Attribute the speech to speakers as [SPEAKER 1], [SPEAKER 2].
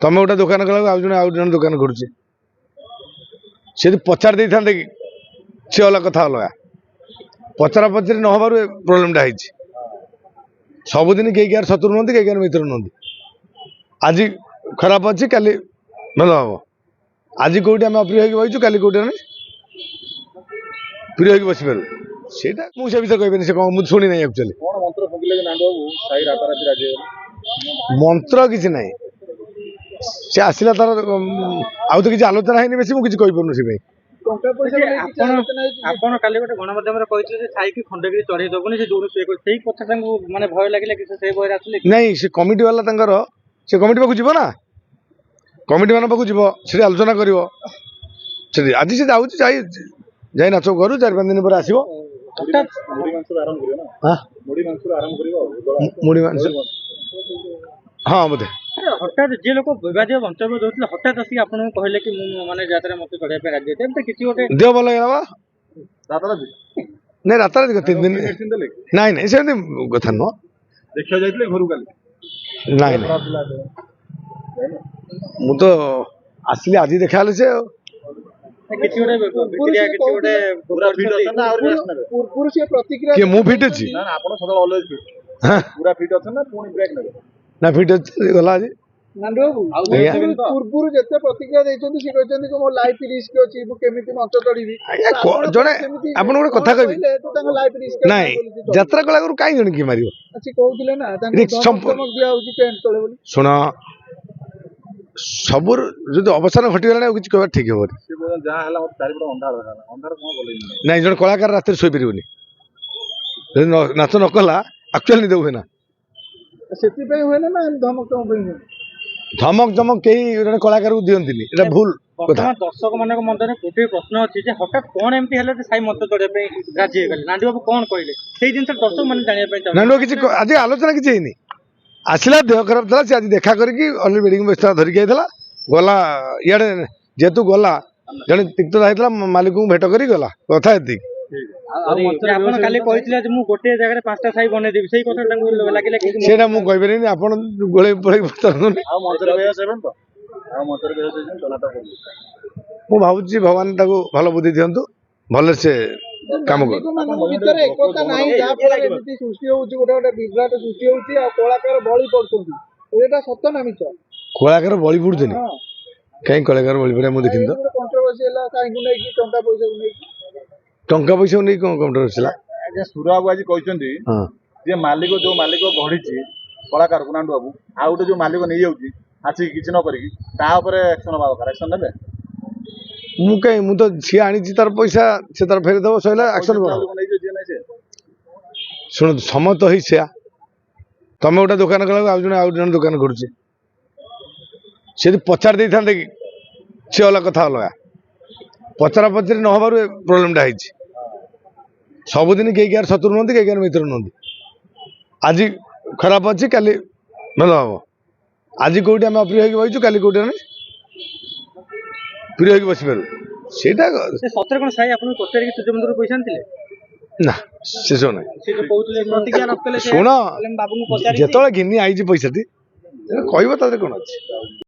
[SPEAKER 1] तुम गोटे दुकान कला आउ जन दुकान करुचे सी पचार दे था कि सी अलग कथा अलग पचरा पचरी न हबार प्रोब्लेमटा है सबुदिन कई क्या शत्रु नुहति कई क्या मित्र नुहति आज खराब अच्छी काली भल हम आज कौटी आम अप्रिय होचु काली कौटी प्रिय हो बस पार से मुझे विषय कहबेनि से कौन मुझे शुणी ना एक्चुअली मंत्र किसी ना सी आसला तार आउ तो किसी आलोचना है बेस मुझे कहीपन से
[SPEAKER 2] ଆପଣ କାଲି ଗୋଟେ ଗଣମାଧ୍ୟମରେ କହିଥିଲେ ଯେ ସାଇକି ଖଣ୍ଡଗିରି ଚଢେଇ ଦବନି ସେ ଦୌଡ଼ ସେ ସେଇ କଥା ତାଙ୍କୁ ମାନେ ଭୟ ଲାଗିଲା କି ସେ ଭୟରେ ଆସିଲେ
[SPEAKER 1] ନାଇଁ ସେ କମିଟି वाला ତାଙ୍କର ସେ କମିଟି ପାଖକୁ ଯିବ ନା କମିଟି ମାନ ପାଖକୁ ଯିବ ସେଠି ଆଲୋଚନା କରିବ ସେଠି ଆଜି ସେ ଯାଉଛି ଯାଇ ନାଚ କରୁ 4-5 ଦିନ ପରେ ଆସିବ ମୁଢି ମାଂସ ହଁ ବୋଧେ
[SPEAKER 2] ହଠାତ୍ ଯେ ଲୋକ ବିବାଦୀୟ ମନ୍ତବ୍ୟ ଦଉଥିଲେ ହଠାତ୍ ଆସିକି ଆପଣଙ୍କୁ କହିଲେ କି ମୁଁ ମାନେ ଯାତ୍ରା ମତେ ଚଢେଇବା ପାଇଁ ରାଜି ଏମିତି କିଛି ଗୋଟେ
[SPEAKER 1] ଦେହ ଭଲ ହେଇଗଲା ନାଇଁ ରାତାରାତି 3 ଦିନ ନାଇଁ ନାଇଁ ସେମିତି କଥା ନୁହଁ
[SPEAKER 3] ଦେଖିବାକୁ ଯାଇଥିଲେ ଘରୁ କାଲି
[SPEAKER 1] ନାଇଁ ମୁଁ ତ ଆସିଲି ଆଜି ଦେଖା ହେଲେ ସେ
[SPEAKER 2] କିଛି ଗୋଟେ ବିକ୍ରିୟା କିଛି ଗୋଟେ
[SPEAKER 3] ପୁରା ଫିଟ୍ ଅଛନ୍ତି ନା ଆହୁରି
[SPEAKER 2] ପୂର୍ବରୁ ସେ ପ୍ରତିକ୍ରିୟା
[SPEAKER 1] କିଏ ମୁଁ ଫିଟ୍ ଅଛି
[SPEAKER 3] ନା ଆପଣ ସଦାବେଳେ ଅଲୱେଜ ଫିଟ୍ ପୁରା ଫିଟ୍ ଅଛନ୍ତି ନା ପୁଣି ବ୍ରେକ୍ ନେବେ
[SPEAKER 1] ନା ଫିଟ୍ ଅଛି ଗଲା ଆଜି
[SPEAKER 2] ନାଣ୍ଡୁ ବାବୁ ପୂର୍ବରୁ ଯେତେ ପ୍ରତିକ୍ରିୟା ଦେଇଛନ୍ତି ସେ କହିଛନ୍ତି କି ମୋ ଲାଇଫ ରିସ୍କ ଅଛି ମୁଁ କେମିତି ମଞ୍ଚ ଚଢିବି
[SPEAKER 1] ଜଣେ ଆପଣ ଗୋଟେ କଥା କହିବି
[SPEAKER 2] ତାଙ୍କ ଲାଇଫ ରିସ୍କ
[SPEAKER 1] ନାଇଁ ଯାତ୍ରା କଲା ଆଗରୁ କାହିଁ ଜଣେ କିଏ ମାରିବ
[SPEAKER 2] ସେ କହୁଥିଲେ ନା ତାଙ୍କୁ ଧମକ ଦିଆ ହଉଛି ଟେଣ୍ଟ ତଳେ ବୋଲି
[SPEAKER 1] ଶୁଣ ସବୁ ଯଦି ଅବସାନ ଘଟିଗଲାଣି ଆଉ କିଛି କହିବା ଠିକ ହବନି
[SPEAKER 3] ଯାହା ହେଲା ଚାରିପଟ ଅନ୍ଧାର ଅନ୍ଧାର କଣ କଲେ
[SPEAKER 1] ନାଇଁ ଜଣେ କଳାକାର ରାତିରେ ଶୋଇପାରିବନି ଯଦି ନାଚ ନ କଲା ଆକ୍ଚୁଆଲି ନିଦ ହୁଏ ନା
[SPEAKER 2] ସେଥିପାଇଁ ହୁଏ ନା ଧମକ ପାଇଁ ହୁଏ
[SPEAKER 1] ଧମକ ଧମକ କେହି ଜଣେ କଳାକାରକୁ ଦିଅନ୍ତିନି ଏଟା ଭୁଲ କଥା
[SPEAKER 2] ଦର୍ଶକ ମାନଙ୍କ ମଧ୍ୟରେ ଗୋଟିଏ ପ୍ରଶ୍ନ ଅଛି ଯେ ହଠାତ୍ କଣ ଏମିତି ହେଲେ ଯେ ସାଇ ମଞ୍ଚ ଚଢିବା ପାଇଁ ରାଜି ହେଇଗଲେ ନାଣ୍ଡୁ ବାବୁ କଣ କହିଲେ ସେଇ ଜିନିଷ ଦର୍ଶକ ମାନେ ଜାଣିବା ପାଇଁ
[SPEAKER 1] ନାଣ୍ଡୁ କିଛି ଆଜି ଆଲୋଚନା କିଛି ହେଇନି ଆସିଲା ଦେହ ଖରାପ ଥିଲା ସେ ଆଜି ଦେଖା କରିକି ଅନ୍ୟ ବେଡିଂ ବ୍ୟବସ୍ଥା ଧରିକି ଯାଇଥିଲା ଗଲା ଇଆଡେ ଯେହେତୁ ଗଲା ଜଣେ ତିକ୍ତ ଯାଇଥିଲା ମାଲିକଙ୍କୁ ଭେଟ କରି ଗଲା କଥା ଏତିକି
[SPEAKER 2] ଆପଣ କାଲି କହିଥିଲେ ଯେ ମୁଁ ଗୋଟିଏ ଜାଗାରେ 5ଟା ସାଇ ବନେଇଦେବି ସେଇ କଥା ତାଙ୍କୁ ଲାଗିଲା କି
[SPEAKER 1] ସେଇଟା ମୁଁ କହିପାରିବିନି ଆପଣ ଗୋଳେଇ ପଳେଇ ପଚାରୁଛନ୍ତି ମୁଁ ଭାବୁଛି ଭଗବାନ ତାକୁ ଭଲ ବୁଦ୍ଧି ଦିଅନ୍ତୁ ଭଲ ସେ କାମ କରୁ
[SPEAKER 2] ଭିତରେ ଏକତା ନାହିଁ ଯାହା ଫଳରେ ଏମିତି ସୃଷ୍ଟି ହଉଛି ଗୋଟେ ବିଭ୍ରାଟ ସୃଷ୍ଟି ହଉଛି ଆଉ କଳାକାର ବଳି ପଡୁଛନ୍ତି ଏଇଟା ସତ ନା ମିଛ
[SPEAKER 1] କଳାକାର ବଳି ପଡୁଛନ୍ତି କାହିଁ କଳାକାର ବଳି ପଡିବା ମୁଁ ଦେଖିନି ତ
[SPEAKER 2] କଣ୍ଟ୍ରୋଭର୍ସି ହେଲା କାହିଁକି ନେଇକି ଟଙ୍କା ପଇସାକୁ ନେଇକି
[SPEAKER 1] ଟଙ୍କା ପଇସାକୁ ନେଇ କଣ କଣ୍ଟ୍ରୋଭର୍ସି ହେଲା
[SPEAKER 3] ଆଜ୍ଞା ସୁର ବାବୁ ଆଜି କହିଛନ୍ତି ଯେ ମାଲିକ ଯୋଉ ମାଲିକ ଗଢିଛି କଳାକାରକୁ ନାଣ୍ଡୁ ବାବୁ ଆଉ ଗୋଟେ ଯୋଉ ମାଲିକ ନେଇଯାଉଛି ଆସିକି କିଛି ନ କରିକି ତା ଉପରେ ଆକ୍ସନ ହବା ଦରକାର ଆକ୍ସନ ନେବେ
[SPEAKER 1] ମୁଁ କାହିଁ ମୁଁ ତ ସିଏ ଆଣିଛି ତାର ପଇସା ସେ ତାର ଫେରିଦବ ସଇଲା ଆକ୍ସନ କର ଶୁଣନ୍ତୁ ସମୟ ତ ହେଇ ସେୟା ତମେ ଗୋଟେ ଦୋକାନ କଲା ଆଉ ଜଣେ ଦୋକାନ କରୁଛେ ସେଠି ପଚାର ଦେଇଥାନ୍ତେ କି ସି ଅଲଗା କଥା ଅଲଗା ପଚରା ପଚରି ନ ହବାରୁ ପ୍ରୋବ୍ଲେମଟା ହେଇଛି ସବୁଦିନ କେହି क्या शत्रु नुहति कई क्या मित्र नुहति आज खराब अच्छी काली भल हम आज कौटी आम अप्रिय होचु काली कौटी प्रिय हो बस पार से
[SPEAKER 2] सତରେ କଣ ସାଇ ଆପଣଙ୍କୁ ପଚାରିକି ସୂର୍ଯ୍ୟ ମନ୍ଦିର ପଇସା ଆଣିଥିଲେ
[SPEAKER 1] ନା ସେ ସବୁ ନାହିଁ ଶୁଣ
[SPEAKER 2] ବାବୁଙ୍କୁ ପଚାରିକି
[SPEAKER 1] ଯେତେବେଳେ ଘିନି ଆଇଛି ପଇସାଟି କହିବ ତାদের କଣ ଅଛି।